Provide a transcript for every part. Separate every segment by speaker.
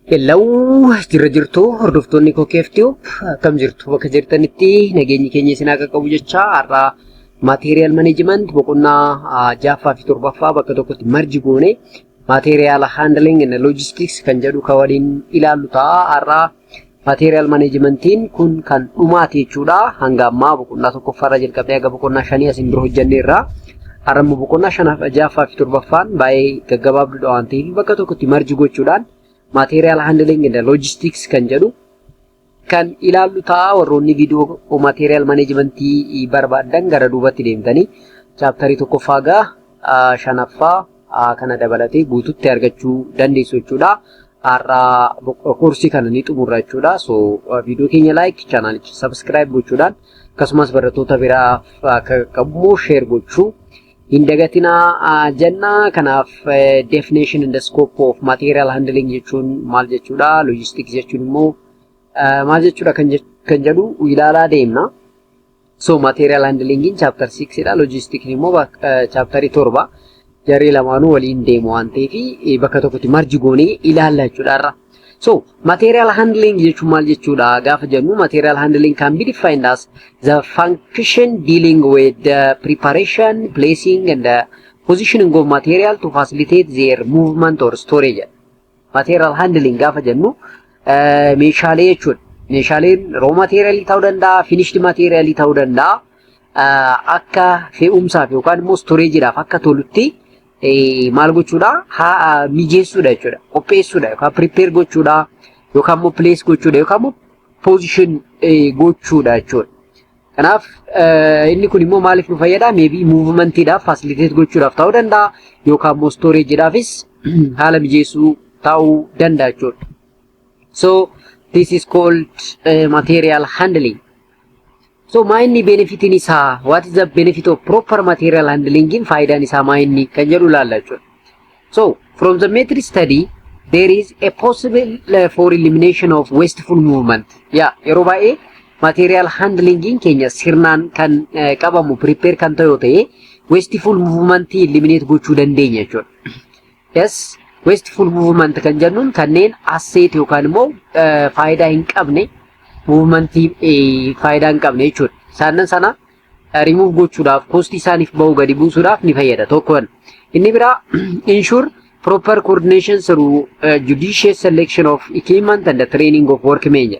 Speaker 1: Hello, jirtu hordoftoonni KOOKEEF-TUBE akkam jirtu bakka jirtanitti nageenyi keenya isin akka qabu jecha har'a material management boqonnaa 6ffaa fi 7ffaa bakka tokkotti marji goone material handling and logistics kan jedhu ka waliin ilaallu ta'a. Har'a material managementiin kun kan dhumaati jechuudha. Hanga ammaa boqonnaa 1ffaarra jalqabee haga boqonnaa 5 asin bira hojjanneerra. Har'a boqonnaa 6ffaa fi 7ffaan baay'ee gaggabaabduudha waan ta'eef bakka tokkotti marji gochuudhaan material handling and logistics kan jedhu kan ilaallu ta'a. Warroonni viidiyoo material management barbaadan gara duubatti deemtanii chapterii 1ffaa gaa 5ffaa kana dabalatee guututti argachuu dandeessu jechuudha. Har'a koorsii kana ni xumurra jechuudha. So viidiyoo keenya like, channelicha subscribe gochuudhaan akkasumas barattoota biraaf akka qabu share gochuu Indagatina jenna kanaaf definition and the scope of material handling jechuun maal jechuudha, logistics jechuun immoo maal jechuudha kan jedhu ilaalaa deemna. So material handling in chapter 6 dha, logistics immoo chapter 7 jarri lamaanuu waliin deemu waan ta'eef bakka tokkotti marji goonee ilaalla jechuudha. So material handling jechuun maal jechuudha gaafa jennu material handling can be defined as the function dealing with the preparation, placing and the positioning of material to facilitate their movement or storage. Material handling gaafa jennu meeshaalee jechuudha. Meeshaaleen raw material ta'uu danda'a, finished material ta'uu danda'a. Akka fe'umsaaf yookaan immoo storageedhaaf akka tolutti maal gochuudha mijeessuudha jechuudha, qopheessuudha yookaan prepare gochuudha yookaan immoo place gochuudha yookaan immoo position gochuudha jechuudha. Kanaaf inni kun immoo maaliif nu fayyada? Maybe movementidhaaf facilitate gochuudhaaf ta'uu danda'a yookaan immoo storageedhaafis haala mijeessuu ta'uu danda'a jechuudha. So this is called material handling. So mainly benefit in isa, what is the benefit of proper material handling in faida in isa mainly kan jedhu laalla jechuudha. So from the method study there is a possible for elimination of wasteful movement. Yeroo baay'ee material handling in keenya sirnaan kan qabamu prepare kan ta'u ta'e wasteful movement eliminate gochuu dandeenya jechuudha. Yes, wasteful movement kan jennuun kanneen asset yookaan immoo faayida hin qabne movement faayida hin qabne jechuudha. Saanan sana remove gochuudhaaf cost isaaniif ba'u gadi buusuudhaaf ni fayyada tokkoon. Inni biraa ensure proper coordination through judicious selection of equipment and the training of workmen.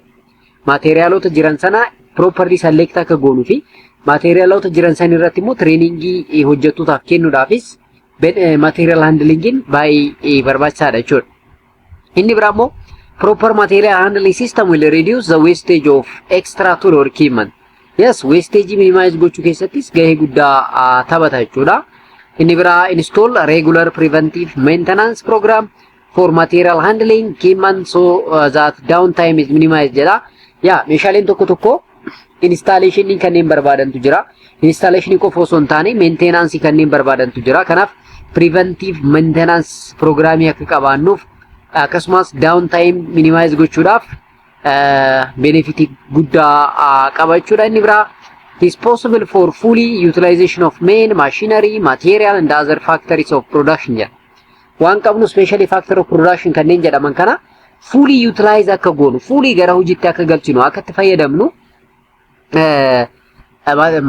Speaker 1: Materialota jiran sana properly select akka goonuu fi materialota jiran sana irratti immoo trainingii hojjettootaaf kennuudhaafis material handlingin baay'ee barbaachisaadha jechuudha. Inni biraa immoo proper material handling system will reduce the wastage of extra tool or equipment. Yes, wastage minimize gochuu keessattis gahee guddaa taphata jechuudha. Inni biraa install a regular preventive maintenance program for material handling equipment so that downtime is minimized jedha. Meeshaaleen tokko installation kanneen barbaadantu jira. Installation qofa osoo hin taane maintenance kanneen barbaadantu jira. Kanaaf preventive maintenance programii akka qabaannuuf akkasumas downtime minimize gochuudhaaf benefit guddaa qaba jechuudha. Inni biraa it is possible for fully utilization of main machinery, material and other factories of production. Waan qabnu specially factor of production kanneen jedhaman kana fully utilize akka goonu, fully gara hojiitti akka galchinu, akka itti fayyadamnu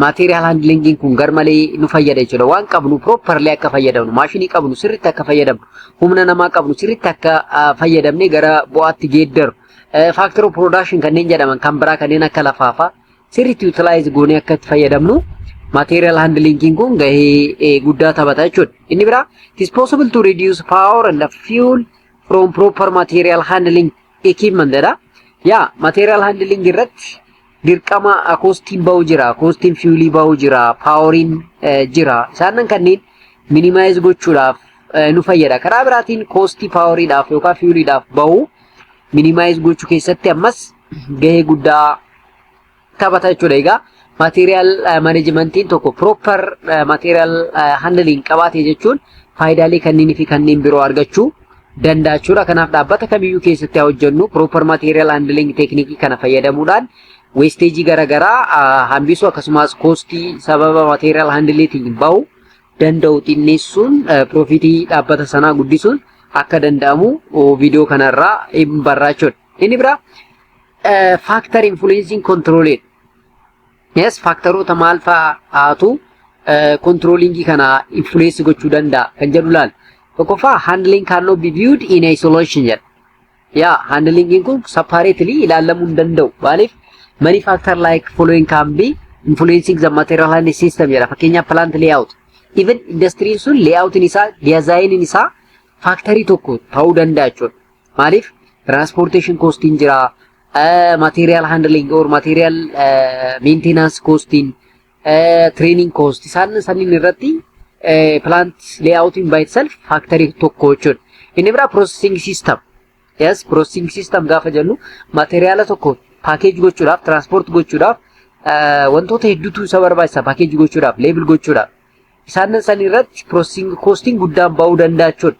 Speaker 1: material handling kun garmalee nu fayyada jechuudha. Waan qabnu properly akka fayyadamnu, maashinii qabnu sirriitti akka fayyadamnu, humna namaa qabnu sirriitti akka fayyadamne gara bu'aatti geeddaru. Factor of production kanneen jedhaman kan biraa kanneen akka lafaafa sirriitti utilize goonee akka itti fayyadamnu material handling kun gahee guddaa taphata jechuudha. Inni biraa it is possible to reduce power and fuel from proper material handling equipment jedha. Material handling irratti dirqama costiin ba'u jira, costiin fuelii ba'u jira, poweriin jira. Isaanan kanneen minimize gochuudhaaf nu fayyada. Karaa biraatiin costii poweriidhaaf yookaan fueliidhaaf ba'u minimize gochuu keessatti ammas gahee guddaa taphata jechuudha. Egaa material managementiin tokko proper material handling qabaate jechuun faayidaalee kanneenii fi kanneen biroo argachuu danda'a jechuudha. Kanaaf dhaabbata kamiyyuu keessatti hojjennu proper material handling teknikii kana fayyadamuudhaan wastage garagaraa hambisuu akkasumas costii sababa material handlingtiin ba'u danda'u xinneessuun profitii dhaabbata sanaa guddisuun akka danda'amu video kanarraa hin barraachuudha. Inni bira factor influencing control. Yes, factoroota maal fa'aatu controlling kana influence gochuu danda'a kan jedhu laal. Tokkoffaa handling cannot be viewed in isolation jedha. Yeah, handling kun separately ilaalamuu hin danda'u. Maaliif many factor like following can be influencing the material handling system jedha. Fakkeenyaaf plant layout. Even industry sun layout isaa, design isaa factory tokko ta'uu danda'a jechuudha. Maaliif transportation cost jira, material handling or material maintenance cost, training cost isaan irratti plant layout by itself factory tokko jechuudha. Inni bira processing system. Yes, processing system gaafa jennu materiala tokko package gochuudhaaf, transport gochuudhaaf wantoota hedduutu isa barbaachisa package gochuudhaaf, label gochuudhaaf. Isaan irratti processing costing guddaan ba'uu danda'a jechuudha.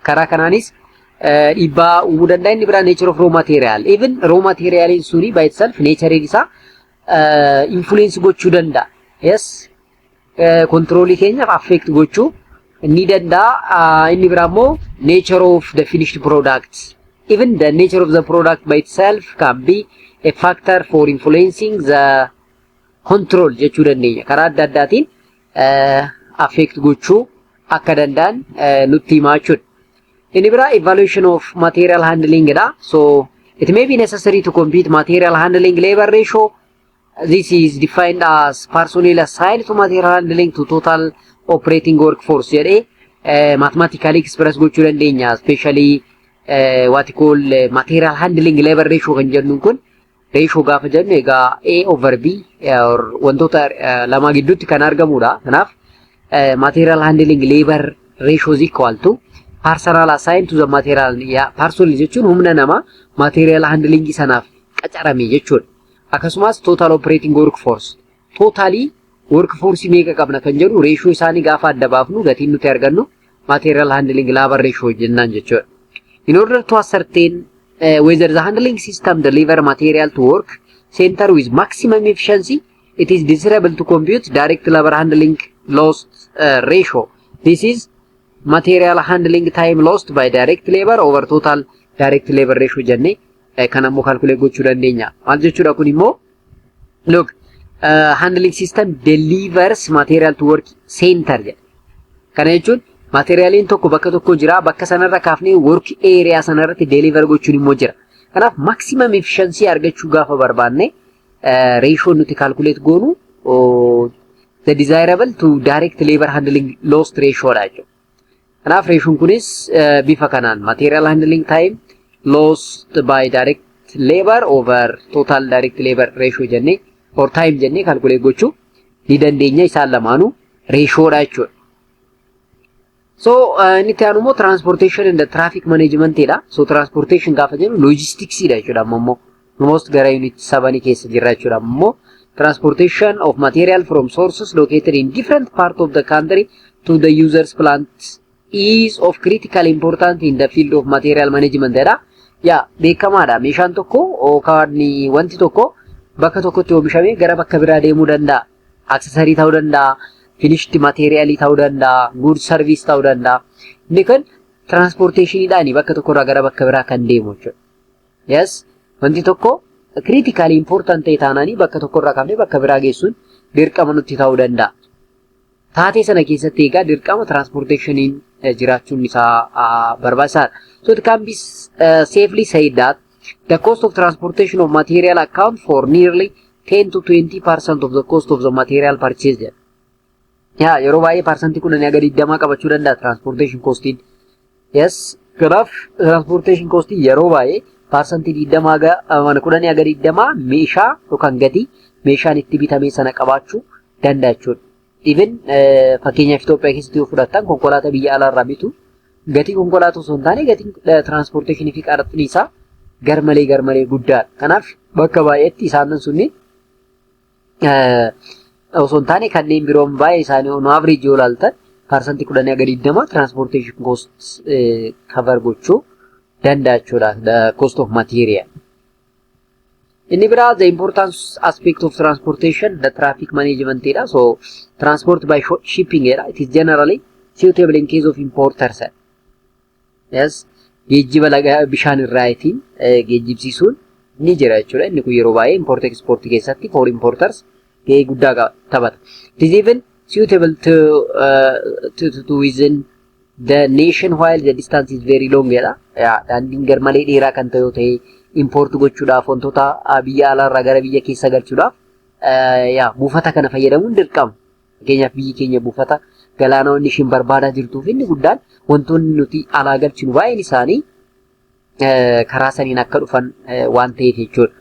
Speaker 1: Karaa kanaanis dhiibbaa uumuu danda'a. Inni biraa nature of raw material. Even raw material suni by itself nature isaa influence gochuu danda'a. Yes, controlii keenyaaf affect gochuu ni danda'a. Inni biraa immoo nature of the finished products. Even the nature of the product by itself can be a factor for influencing the control jechuu dandeenya. Karaa adda addaatiin affect gochuu akka danda'an nutti himaa jechuudha. Inni biraa evaluation of material handling dha. So it may be necessary to compute material handling labor ratio. This is defined as personnel assigned to material handling to total operating workforce jedhee mathematically express gochuu dandeenya. Especially what you call material handling labor ratio kan jennu kun ratio gaafa jennu egaa A over B or wantoota lama gidduutti kan argamudha. Kanaaf material handling labor ratio is equal to personnel assigned to the material. Personnel jechuun humna nama material handling sanaaf qacarame jechuudha. Akkasumas total operating workforce. Totally workforce meeqa qabna kan jedhu ratio isaanii gaafa adda baafnu gatiin nuti argannu material handling labor ratio jennaan jechuudha. In order to ascertain whether the handling system deliver material to work center with maximum efficiency, it is desirable to compute direct labor handling loss ratio. This is material handling time lost by direct labor over total direct labor ratio jenne kan ammoo calculate gochuu dandeenya. Maal jechuudha kun immoo look handling system delivers material to work center jedha. Kana jechuun materialiin tokko bakka tokko jira, bakka sanarra kaafnee work area sanarratti deliver gochuun immoo jira. Kanaaf maximum efficiency argachuu gaafa barbaanne ratio nuti calculate goonu the desirable to direct labor handling lost ratio dha jechuudha. Kanaaf ratio kunis bifa kanaan material handling time lost by direct labor over total direct labor ratio jenne or time jenne calculate gochuu ni dandeenya. Isaan lamaanuu ratio dha jechuudha. So inni taanu immoo transportation and traffic management dha. So transportation gaafa jennu logistics dha jechuudha. Ammoo most gara unit 7 keessa jirra jechuudha. Ammoo transportation of material from sources located in different part of the country to the user's plants is of critical importance in the field of material management dha. Ya beekamaadha. Meeshaan tokko yookaan wanti tokko bakka tokkotti oomishamee gara bakka biraa deemuu danda'a. Accessory ta'uu danda'a, finished material ta'uu danda'a, good service ta'uu danda'a. Inni kun transportationidhaan bakka tokkorraa gara bakka biraa kan deemu jechuudha. Yes, wanti tokko critical important ta'e taanaanii bakka tokkorraa kaafnee bakka biraa geessuun dirqama nutti ta'uu danda'a. Taatee sana keessatti egaa dirqama transportationiin jiraachuun isaa barbaachisaadha. So it can be safely said that the cost of transportation of material account for nearly 10 to 20% of the cost of the material purchased. Yeah, yeroo baay'ee parsantii 10-20 qabachuu danda'a transportation costiin. Yes, kanaaf transportation costiin yeroo baay'ee parsantii 10-20 meeshaa yookaan gatii meeshaan itti bitame sana qabaachuu danda'a jechuudha. Even fakkeenyaaf Itoophiyaa keessatti yoo fudhattan konkolaataa biyya alaarraa bitu gatii konkolaataa osoo hin taane gatiin transportation fi qaraxni isaa garmalee guddaadha. Kanaaf bakka baay'eetti isaan sunni osoo hin taane kanneen biroon baay'ee isaanii on average yoo ilaaltan parsantii 10-20 transportation costs cover gochuu danda'a jechuudha. The cost of material. Inni biraa the importance aspect of transportation the traffic management dha. So transport by shipping dha. It is generally suitable in case of importers. Yes, geejjiba laga bishaan irraatiin geejjibsiisuun ni jira jechuudha. Inni kun yeroo baay'ee import export keessatti for importers gahee guddaa taphata. It is even suitable to within the nation while the distance is very long jedha. Daandiin garmalee dheeraa kan ta'e yoo ta'e import gochuudhaaf wantoota biyya alaarraa gara biyya keessa galchuudhaaf buufata kana fayyadamuun dirqama. Fakkeenyaaf biyyi keenya buufata galaanonni ishiin barbaadaa jirtuuf inni guddaan wantoonni nuti alaa galchinu baay'een isaanii karaa saniin akka dhufan waan ta'eef jechuudha.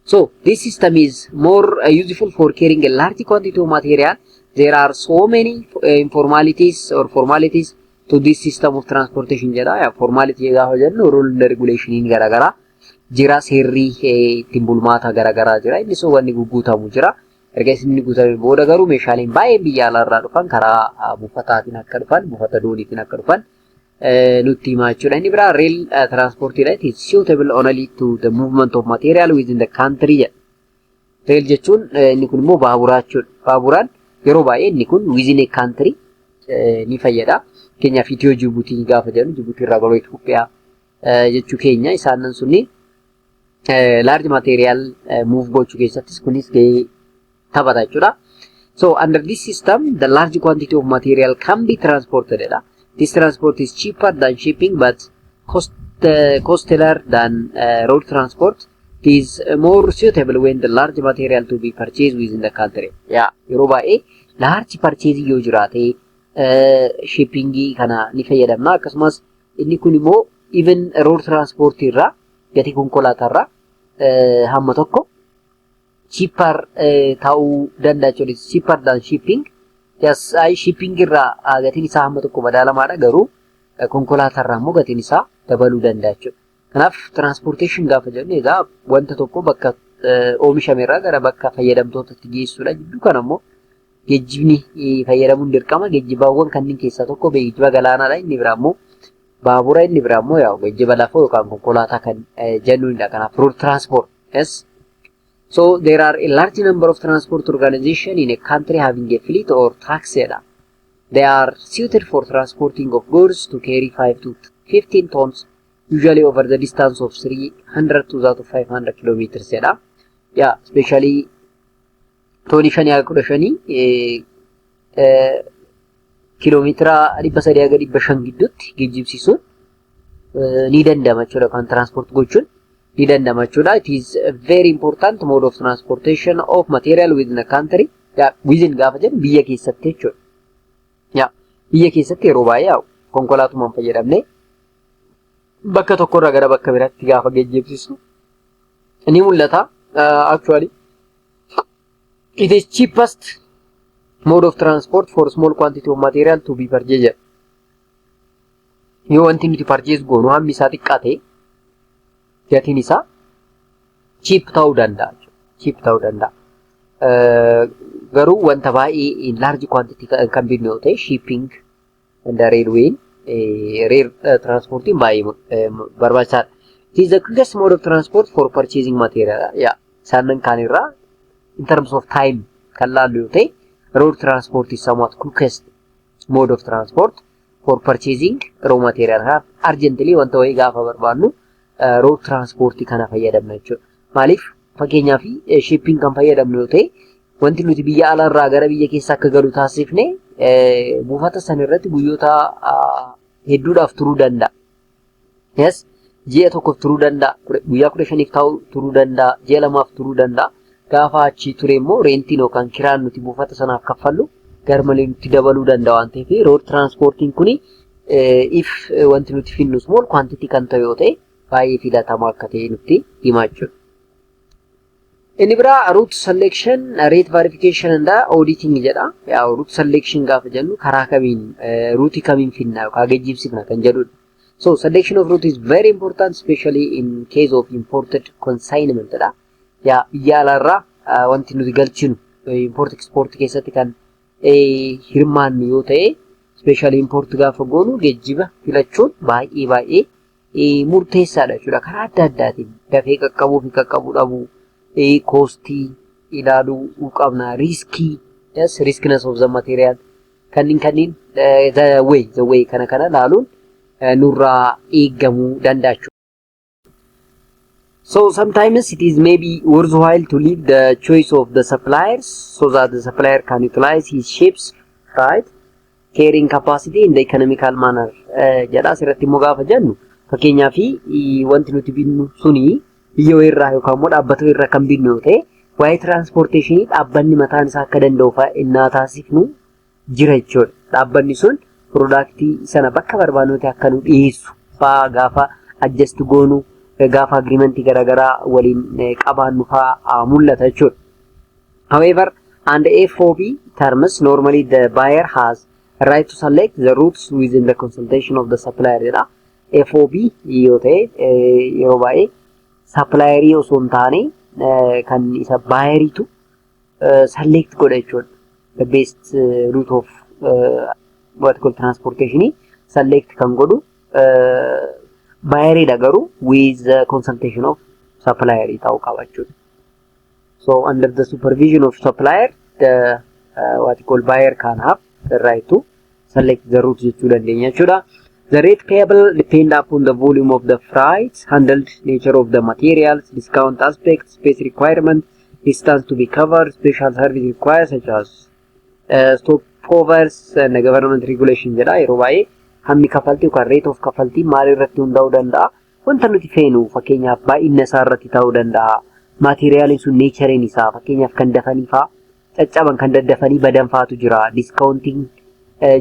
Speaker 1: So this system is more useful for carrying a large quantity of material. There are so many informalities or formalities to this system of transportation jedha. Formality gaafa jennu rule and regulation garagara jira, seerri ittiin bulmaata garagaraa jira. Inni sun wanni guutamu jira. Erga isin guutame booda garuu meeshaaleen baay'een biyya alaarraa dhufan karaa buufataatiin akka dhufan, buufata dooniitiin akka dhufan nutti himaa jechuudha. Inni biraa rail transport jedha. It is suitable only to the movement of material within the country jedha. Rail jechuun inni kun immoo baaburaa jechuudha. Baaburaan yeroo baay'ee inni kun within a country ni fayyada. Keenyaaf Itiyoo Jibuutii gaafa jennu Jibuutii irraa gara Itoophiyaa jechuu keenya isaanan sunni large material move gochuu keessattis kunis gahee taphata jechuudha. So under this system the large quantity of material can be transported. This transport is cheaper than shipping but costlier than road transport. It is more suitable when the large material to be purchased within the country. Yeroo baay'ee large purchase yoo jiraate shipping kana ni fayyadamna. Akkasumas inni kun immoo even road transport irraa gatii konkolaataa irraa hamma tokko cheaper ta'uu danda'a jechuudha. Cheaper than shipping. Yes, shipping irraa gatiin isaa hamma tokko madaalamaadha garuu konkolaataa irraa immoo gatiin isaa dabaluu danda'a jechuudha. Kanaaf transportation gaafa jennu egaa wanta tokko bakka oomishame irraa gara bakka fayyadamtootaatti geessuudha. Jidduu kana immoo geejjibni fayyadamuun dirqama. Geejjibaawwan kanneen keessaa tokko geejjiba galaanaadha. Inni biraa immoo baabura, inni biraa immoo geejjiba lafoo yookaan konkolaataa kan jennuudha. Kanaaf road transport. Yes. So there are a large number of transport organizations in a country having a fleet or trucks. They are suited for transporting of goods to carry 5 to 15 tons, usually over the distance of 300 to 500 kilometers. Especially Tony Shani Akushani kilometer Adibasadiaga Bashangidut, Gijipsisun, Nidan Damachuda can transport Guchun. It is a very important mode of transportation of material within a country. Within Gavajan, Bia Kisati. Bia Kisati Robaya, Concolatum Payadamne Bakatokora Garabaka Gafa Gipsisu. Nimulata, actually, it is cheapest mode of transport for small quantity of material to be purchased. You want to purchase Gonoam Misatikate. Gatiin isaa cheap ta'uu danda'a. Garuu wanta baay'ee in large quantity kan binnu yoo ta'e shipping and railway rail transporting baay'ee barbaachisaadha. It is the quickest mode of transport for purchasing material. Isaanan kaan irraa in terms of time kan laallu yoo ta'e road transport is somewhat quickest mode of transport for purchasing raw material. Urgently wanta wayii gaafa barbaannu road transport kana fayyadamna jechuudha. Maaliif fakkeenyaaf shipping kan fayyadamnu yoo ta'e wanti nuti biyya alaarraa gara biyya keessa akka galu taasifne buufata san irratti guyyoota hedduudhaaf turuu danda'a. Yes, ji'a tokkoof turuu danda'a, guyyaa 15 ta'uu turuu danda'a, ji'a lamaaf turuu danda'a. Gaafa achi ture immoo reentiin yookaan kiraan nuti buufata sanaaf kaffallu garmalee nuti dabaluu danda'a waan ta'eef road transporting kuni if wanti nuti finnu small quantity kan ta'e yoo ta'e baay'ee filatamaa akka ta'e nutti himaa jechuudha. Inni biraa route selection, rate verification and auditing jedha. Route selection gaafa jennu karaa kamiin route kamiin finna yookaan geejjibsifna kan jedhudha. So selection of route is very important, especially in case of imported consignment. Biyya alaarraa wanti nuti galchinu import export keessatti kan hirmaannu yoo ta'e, especially import gaafa goonu geejjiba filachuun baay'ee murteessaadha jechuudha. Karaa adda addaatiin dafee qaqqabuu fi qaqqabuu dhabuu, koostii ilaaluu qabna, riskii, riskiness of the material, kanneen the way kana laaluun nurraa eegamuu danda'a. So sometimes it is maybe worthwhile to leave the choice of the suppliers so that the supplier can utilize his ships, right, carrying capacity in the economical manner. Jedha asirratti immoo gaafa jennu fakkeenyaaf wanti nuti binnu suni biyya irraa yookaan immoo dhaabbata irraa kan binnu yoo ta'e waa'ee transportationii dhaabbanni mataan isaa akka danda'u fa'aa taasifnu jira jechuudha. Dhaabbanni sun productii sana bakka barbaannutti akka nu dhiyeessu fa'aa gaafa adjust goonu gaafa agreement garaagaraa waliin qabaannu fa'aa mul'ata jechuudha. However, under FOB terms, normally the buyer has a right to select the routes within the consultation of the supplier. FOB yoo ta'e yeroo baay'ee supplier osoo hin taane kan isa buyeritu select godha jechuudha. The best route of what called transportation select kan godhu buyer dagaru with the consultation of supplier ta'uu qaba jechuudha. So under the supervision of supplier, the what you call buyer can have the right to select the routes jechuu dandeenya jechuudha. The rate payable depend upon the volume of the freight handled, nature of the materials, discount aspect, space requirement, distance to be covered, special service required such as stopovers and government regulation jedha. Yeroo baay'ee hammi kafaltii yookaan rate of kafaltii maal irratti hundaa'uu danda'a? Wanta nuti feenu fakkeenyaaf baay'ina isaa irratti ta'uu danda'a. Materiaaliin sun nature-een isaa fakkeenyaaf kan dafanii fa'aa caccaban kan daddafanii badan fa'aatu jira. Discounting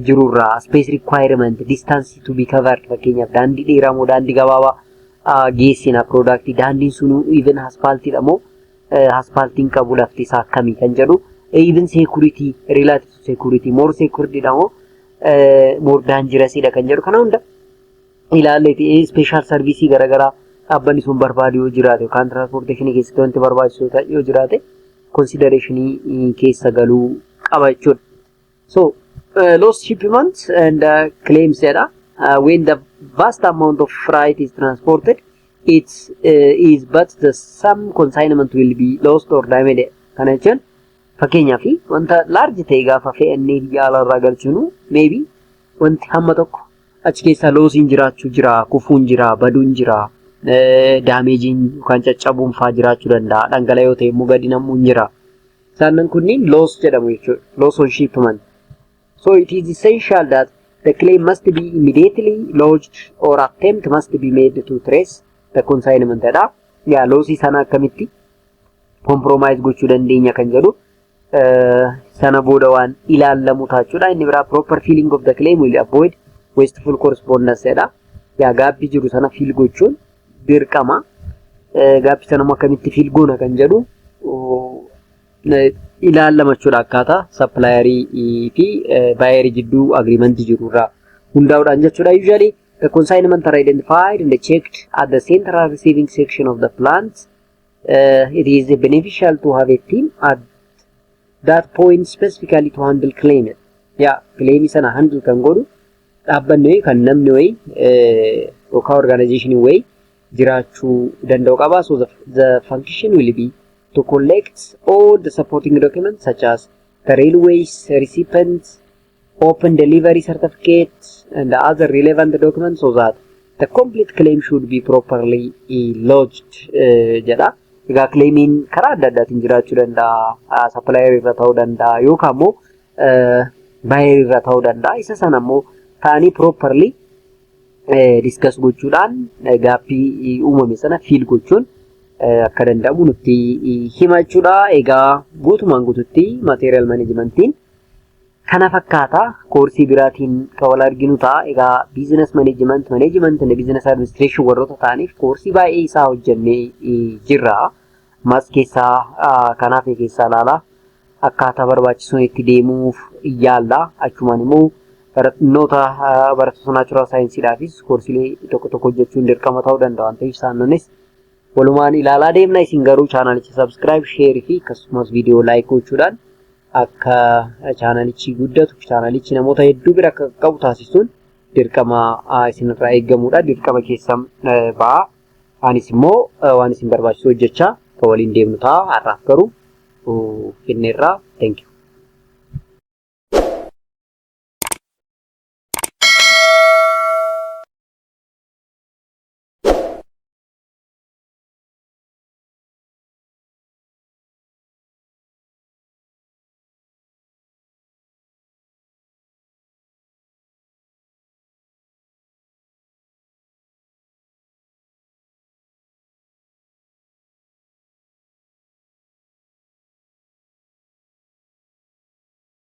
Speaker 1: jirurraa, space requirement, distance to be covered fakkeenyaaf daandii dheeraa moo daandii gabaabaa geessina productii daandiin sun even asphaltiidha moo asphaltiin qabu lafti isaa akkamii kan jedhu even security, relative to security, more security dha moo more dangerous dha kan jedhu kana hunda ilaalleeti. Special service garaagaraa dhaabbanni sun barbaadu yoo jiraate yookaan transportation keessatti wanti barbaachisu yoo jiraate considerationii keessa galuu qaba jechuudha. So lost shipment and claims jedha. When the vast amount of freight is transported, it is but the some consignment will be lost or damaged. Kana jechuun fakkeenyaaf wanta large ta'e gaafa fe'annee biyya alaarraa galchinu maybe wanti hamma tokko achi keessa loosiin jiraachuu jira, kufuun jira, baduun jira, daameejiin yookaan caccabuun fa'aa jiraachuu danda'a. Dhangala'aa yoo ta'e immoo gadi namuun jira. Isaan kunniin loss jedhamu jechuudha. Loss on shipment. So it is essential that the claim must be immediately lodged or attempt must be made to trace the consignment. Yeah, lossii sana akkamitti compromise gochuu dandeenya kan jedhu sana booda waan ilaallamu taachuudha. Inni biraa proper filling of the claim will avoid wasteful correspondence. Yeah, gaabbii jiru sana fill gochuun dirqama. Gaabbii sana akkamitti fill goona kan jedhu ilaalama jechuudha akkaataa supplierii fi buyer jidduu agreement jirurraa hundaa'uudhaan jechuudha. Usually the consignment are identified and checked at the central receiving section of the plant. It is beneficial to have a team at that point specifically to handle claim. Yeah, claim sana handle kan godhu dhaabbanni kan namni wayi yookaan organization wayi jiraachuu danda'u qaba. So the function will be to collect all the supporting documents such as the railways recipients, open delivery certificates, and the other relevant documents so that the complete claim should be properly lodged. Jedha. Egaa claimiin karaa adda addaatiin jiraachuu danda'a. Supplier irra ta'uu danda'a yookaan immoo buyer irra ta'uu danda'a. Isa sana immoo ta'anii properly discuss gochuudhaan gaaffii uumame sana fill gochuun akka danda'amu nutti himachuudha. Egaa guutumaan guututti material managementiin kana fakkaata. Koorsii biraatiin kan wal arginu ta'a. Egaa business management and business administration warroota ta'aniif koorsii baay'ee isaa hojjennee jirra. Mas keessaa kanaaf keessaa ilaala. Akkaataa barbaachisuun itti deemuuf yaalla. Achumaan immoo barattoota natural scienceedhaafis koorsiilee tokko tokko hojjechuun dirqama ta'uu danda'a waan ta'eef isaannis walumaan ilaalaa deemna. Isin garuu chaanalicha subscribe, share fi akkasumas viidiyoo like gochuudhaan akka chaanalichi guddatu, chaanalichi namoota hedduu bira akka qabu taasisuun dirqama isinirraa eegamudha. Dirqama keessan ba'a. Anis immoo waan isin barbaachisu hojjechaa waliin deemnu ta'a. Har'aaf garuu finneerraa. Thank you.